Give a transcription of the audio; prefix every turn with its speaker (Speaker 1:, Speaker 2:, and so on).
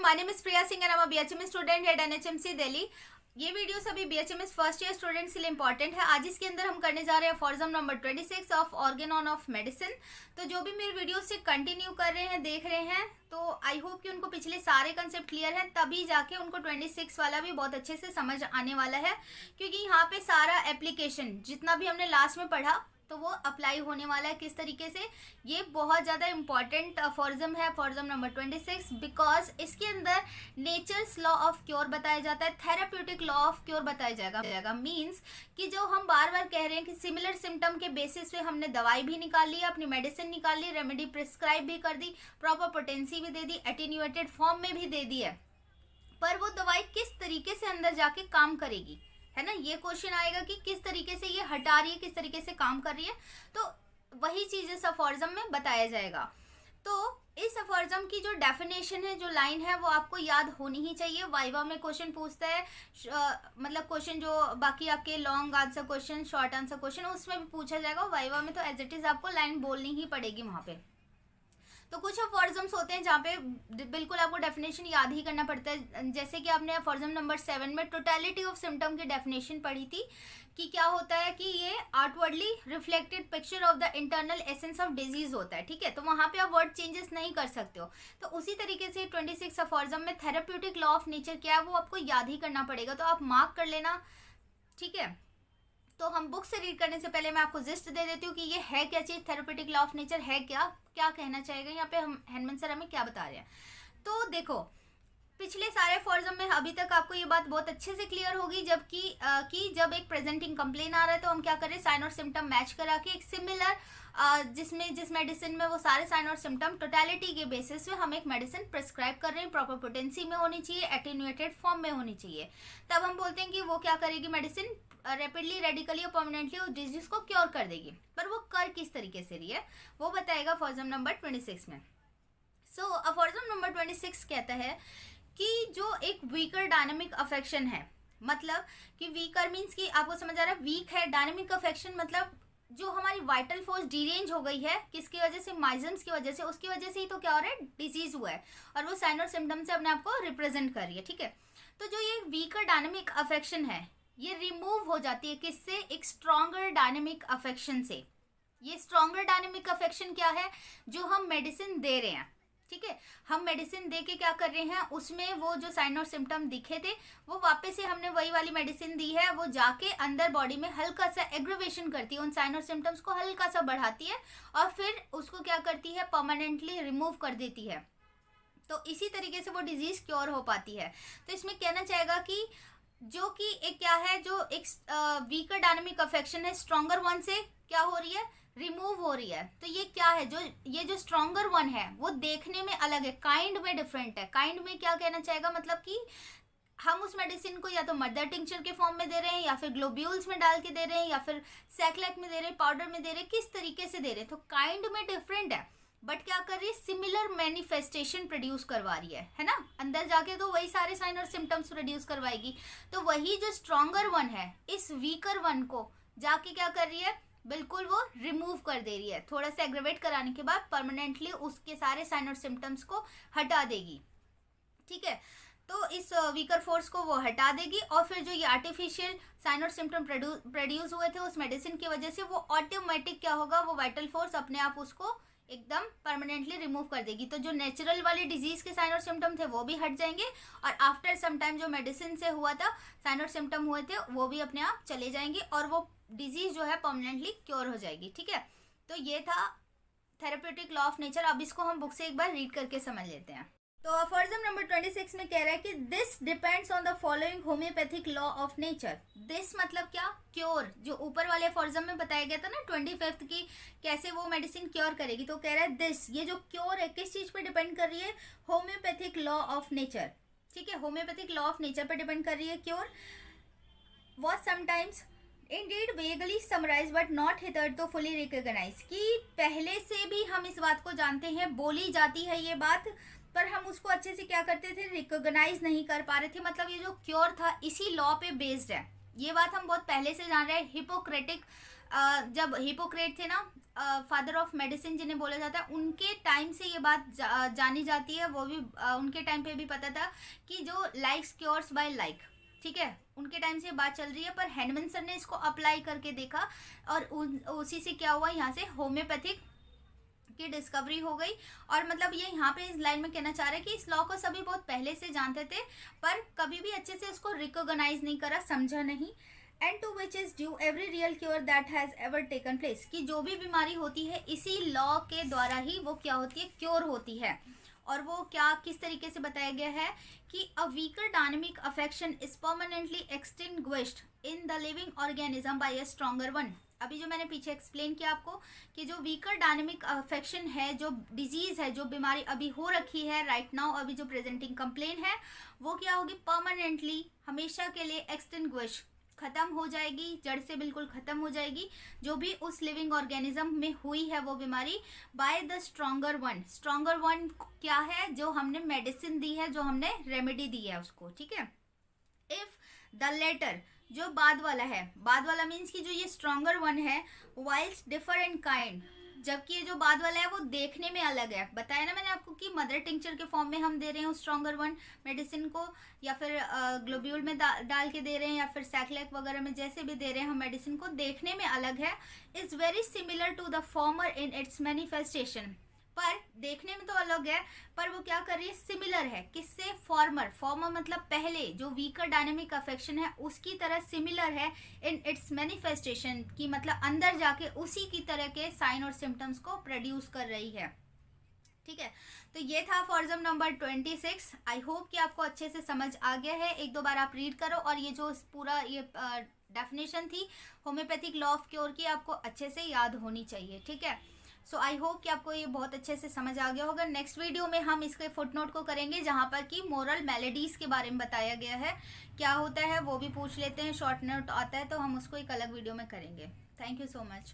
Speaker 1: my name is Priya Singh and I'm a BHMS student at NHMC Delhi. ये video सभी BHMS first year students के लिए important है। आज इसके अंदर हम करने जा रहे हैं aphorism number 26 of Organon of medicine. तो जो भी मेरे वीडियो से कंटिन्यू कर रहे हैं, देख रहे हैं, तो आई होप कि उनको पिछले सारे कंसेप्ट क्लियर हैं, तभी जाके उनको 26 वाला भी बहुत अच्छे से समझ आने वाला है, क्योंकि यहाँ पे सारा एप्लीकेशन जितना भी हमने लास्ट में पढ़ा तो वो अप्लाई होने वाला है किस तरीके से। ये बहुत ज़्यादा इंपॉर्टेंट फॉर्जम है, फॉर्जम नंबर 26, बिकॉज इसके अंदर नेचर्स लॉ ऑफ क्योर बताया जाता है, थेराप्यूटिक लॉ ऑफ क्योर बताया जाएगा। मीन्स कि जो हम बार बार कह रहे हैं कि सिमिलर सिम्टम के बेसिस पे हमने दवाई भी निकाल ली, अपनी मेडिसिन निकाल ली, रेमेडी प्रिस्क्राइब भी कर दी, प्रॉपर पोटेंसी भी दे दी, एटीन्यूएटेड फॉर्म में भी दे दी है, पर वो दवाई किस तरीके से अंदर जाके काम करेगी, है ना। ये क्वेश्चन आएगा कि किस तरीके से ये हटा रही है, किस तरीके से काम कर रही है, तो वही चीज़ इस अफॉर्जम में बताया जाएगा। तो इस अफॉर्जम की जो डेफिनेशन है, जो लाइन है, वो आपको याद होनी ही चाहिए। वाइवा में क्वेश्चन पूछता है, मतलब क्वेश्चन जो बाकी आपके long answer question, short answer question, उसमें भी पूछा जाएगा। वाइवा में तो एज इट इज आपको लाइन बोलनी ही पड़ेगी वहाँ पे। तो कुछ अफॉर्जम्स होते हैं जहाँ पे बिल्कुल आपको डेफिनेशन याद ही करना पड़ता है। जैसे कि आपने अफॉर्जम नंबर 7 में टोटलिटी ऑफ सिम्टम की डेफिनेशन पढ़ी थी कि क्या होता है कि ये outwardly reflected picture of the internal essence of disease होता है, ठीक है। तो वहाँ पे आप वर्ड चेंजेस नहीं कर सकते हो। तो उसी तरीके से 26 अफॉर्जम में थेराप्यूटिक लॉ ऑफ नेचर क्या है वो आपको याद ही करना पड़ेगा, तो आप मार्क कर लेना, ठीक है। तो हम बुक से रीड करने से पहले मैं आपको जिस्ट दे देती हूँ कि ये है क्या चीज़, थेराप्यूटिक लॉ ऑफ नेचर है क्या, क्या कहना चाहेगा यहाँ पे हम हेनमन सर हमें क्या बता रहे हैं। तो देखो, पिछले सारे फॉर्जम में अभी तक आपको ये बात बहुत अच्छे से क्लियर होगी, जबकि कि जब एक प्रेजेंटिंग कंप्लेन आ रहा है तो हम क्या करें, साइन और सिम्टम मैच करा के एक सिमिलर जिस मेडिसिन में वो सारे साइन और सिम्टम टोटलिटी के बेसिस पे हम एक मेडिसिन प्रिस्क्राइब कर रहे हैं, प्रॉपर पोटेंसी में होनी चाहिए, एटीन्यूएटेड फॉर्म में होनी चाहिए, तब हम बोलते हैं कि वो क्या करेगी, मेडिसिन रैपिडली, रेडिकली और परमानेंटली उस डिजीज को क्योर कर देगी। पर वो कर किस तरीके से रही है वो बताएगा फॉर्जम नंबर 26 में। सो फॉर्जम नंबर 26 कहता है कि जो एक वीकर डायनेमिक अफेक्शन है, मतलब कि वीकर मीन्स कि आपको समझ आ रहा है, वीक है, डायनेमिक अफेक्शन मतलब जो हमारी वाइटल फोर्स डीरेंज हो गई है, किसकी वजह से, माइजम्स की वजह से, उसकी वजह से ही तो क्या हो रहा है, डिजीज हुआ है, और वो साइन और सिम्टम से अपने आप को रिप्रेजेंट कर रही है, ठीक है। तो जो ये वीकर डायनेमिक अफेक्शन है ये रिमूव हो जाती है किससे, एक स्ट्रॉन्गर डायनेमिक अफेक्शन से। ये स्ट्रॉन्गर डायनेमिक अफेक्शन क्या है, जो हम मेडिसिन दे रहे हैं, ठीक है, हम मेडिसिन दे के क्या कर रहे हैं, उसमें वो जो साइन और सिम्टम दिखे थे वो वापस से हमने वही वाली मेडिसिन दी है, वो जाके अंदर बॉडी में हल्का सा एग्रीवेशन करती है, उन साइन और सिम्टम्स को हल्का सा बढ़ाती है और फिर उसको क्या करती है, परमानेंटली रिमूव कर देती है। तो इसी तरीके से वो डिजीज क्योर हो पाती है। तो इसमें कहना चाहेगा कि जो कि एक क्या है, जो एक वीकर डायनेमिक अफेक्शन है, स्ट्रॉन्गर वन से क्या हो रही है, रिमूव हो रही है। तो ये क्या है, जो स्ट्रॉन्गर वन है वो देखने में अलग है, काइंड में डिफरेंट है। काइंड में क्या कहना चाहेगा, मतलब कि हम उस मेडिसिन को या तो मदर टिंचर के फॉर्म में दे रहे हैं, या फिर ग्लोब्यूल्स में डाल के दे रहे हैं, या फिर सैक्लेट में दे रहे हैं, पाउडर में दे रहे हैं, किस तरीके से दे रहे हैं। तो काइंड में डिफरेंट है, बट क्या कर रही है, सिमिलर मैनिफेस्टेशन प्रोड्यूस करवा रही है ना। अंदर जाके तो वही सारे साइन और सिम्टम्स प्रोड्यूस करवाएगी। तो वही जो स्ट्रॉन्गर वन है इस वीकर वन को जाके क्या कर रही है, बिल्कुल वो रिमूव कर दे रही है, थोड़ा सा एग्रेवेट कराने के बाद परमानेंटली उसके सारे साइन और सिम्टम्स को हटा देगी, ठीक है। तो इस वीकर फोर्स को वो हटा देगी और फिर जो ये आर्टिफिशियल साइन और सिम्टम प्रोड्यूस हुए थे उस मेडिसिन की वजह से, वो ऑटोमेटिक क्या होगा, वो वाइटल फोर्स अपने आप उसको एकदम परमानेंटली रिमूव कर देगी। तो जो नेचुरल वाली डिजीज के साइन और सिम्टम थे वो भी हट जाएंगे, और आफ्टर सम टाइम जो मेडिसिन से हुआ था साइन और सिम्टम हुए थे वो भी अपने आप चले जाएंगे, और वो डिजीज जो है परमानेंटली क्योर हो जाएगी, ठीक है। तो ये था थेराप्यूटिक लॉ ऑफ नेचर। अब इसको हम बुक से एक बार रीड करके समझ लेते हैं। तो अफॉर्जम नंबर 26 में कह रहा है कि this depends on the following homeopathic law of nature. This मतलब क्या, क्योर, जो ऊपर वाले अफॉर्जम में बताया गया था ना 25 की कैसे वो मेडिसिन क्योर करेगी। तो कह रहा है दिस, ये जो क्योर है किस चीज पे डिपेंड कर रही है, होम्योपैथिक लॉ ऑफ नेचर, ठीक है। होम्योपैथिक लॉ ऑफ नेचर पे डिपेंड कर रही है cure. What sometimes indeed vaguely surmise but not hitherto fully recognise, कि पहले से भी हम इस बात को जानते हैं, बोली जाती है ये बात, पर हम उसको अच्छे से क्या करते थे, रिकॉग्नाइज नहीं कर पा रहे थे। मतलब ये जो क्योर था इसी लॉ पे बेस्ड है, ये बात हम बहुत पहले से जान रहे हैं। हिपोक्रेटिक जब हिपोक्रेट थे ना फादर ऑफ मेडिसिन जिन्हें बोला जाता है, उनके टाइम से ये बात जानी जाती है। वो भी उनके टाइम पे भी पता था कि जो लाइक्स क्योर्स बाय लाइक, ठीक है, उनके टाइम से ये बात चल रही है। पर हैंडमन सर ने इसको अप्लाई करके देखा और उसी से क्या हुआ, यहाँ से होम्योपैथिक की डिस्कवरी हो गई। और मतलब ये यहाँ पे इस लाइन में कहना चाह रहे हैं कि इस लॉ को सभी बहुत पहले से जानते थे, पर कभी भी अच्छे से उसको रिकॉग्नाइज नहीं करा, समझा नहीं। And to which is due every real cure that has ever taken place, कि जो भी बीमारी होती है इसी लॉ के द्वारा ही वो क्या होती है, क्योर होती है। और वो क्या किस तरीके से बताया गया है कि a weaker dynamic affection is permanently extinguished in the living organism by a stronger one. अभी जो मैंने पीछे एक्सप्लेन किया आपको कि जो वीकर डायनेमिक अफेक्शन है, जो डिजीज है, जो बीमारी अभी हो रखी है राइट नाउ, अभी जो प्रेजेंटिंग कंप्लेन है, वो क्या होगी, परमानेंटली, हमेशा के लिए एक्सटिंग्विश, खत्म हो जाएगी, जड़ से बिल्कुल खत्म हो जाएगी, जो भी उस लिविंग ऑर्गेनिज्म में हुई है वो बीमारी, by the stronger one. Stronger one क्या है, जो हमने मेडिसिन दी है, जो हमने रेमेडी दी है उसको, ठीक है। इफ द लेटर, जो बाद वाला है, बाद वाला मीन्स कि जो ये स्ट्रॉन्गर वन है, वाइल्स डिफर इन काइंड, जबकि ये जो बाद वाला है वो देखने में अलग है। बताया ना मैंने आपको कि मदर टिंक्चर के फॉर्म में हम दे रहे हैं स्ट्रॉन्गर वन मेडिसिन को, या फिर ग्लोब्यूल में डाल के दे रहे हैं, या फिर सैक्लेक वगैरह में जैसे भी दे रहे हैं हम मेडिसिन को, देखने में अलग है। Is very similar to the former in its manifestation, पर देखने में तो अलग है, पर वो क्या कर रही है, सिमिलर है। किससे, फॉर्मर, फॉर्मर मतलब पहले जो वीकर डायनेमिक अफेक्शन है उसकी तरह सिमिलर है इन इट्स मैनिफेस्टेशन, की मतलब अंदर जाके उसी की तरह के साइन और सिम्टम्स को प्रोड्यूस कर रही है, ठीक है। तो ये था फॉर्जम नंबर 26। आई होप कि आपको अच्छे से समझ आ गया है। एक दो बार आप रीड करो, और ये जो पूरा ये डेफिनेशन थी होम्योपैथिक लॉ ऑफ क्योर की, आपको अच्छे से याद होनी चाहिए, ठीक है। सो आई होप कि आपको ये बहुत अच्छे से समझ आ गया होगा। नेक्स्ट वीडियो में हम इसके फुटनोट को करेंगे, जहाँ पर कि मोरल मेलेडीज के बारे में बताया गया है, क्या होता है वो भी पूछ लेते हैं, शॉर्ट नोट आता है तो हम उसको एक अलग वीडियो में करेंगे। Thank you so much.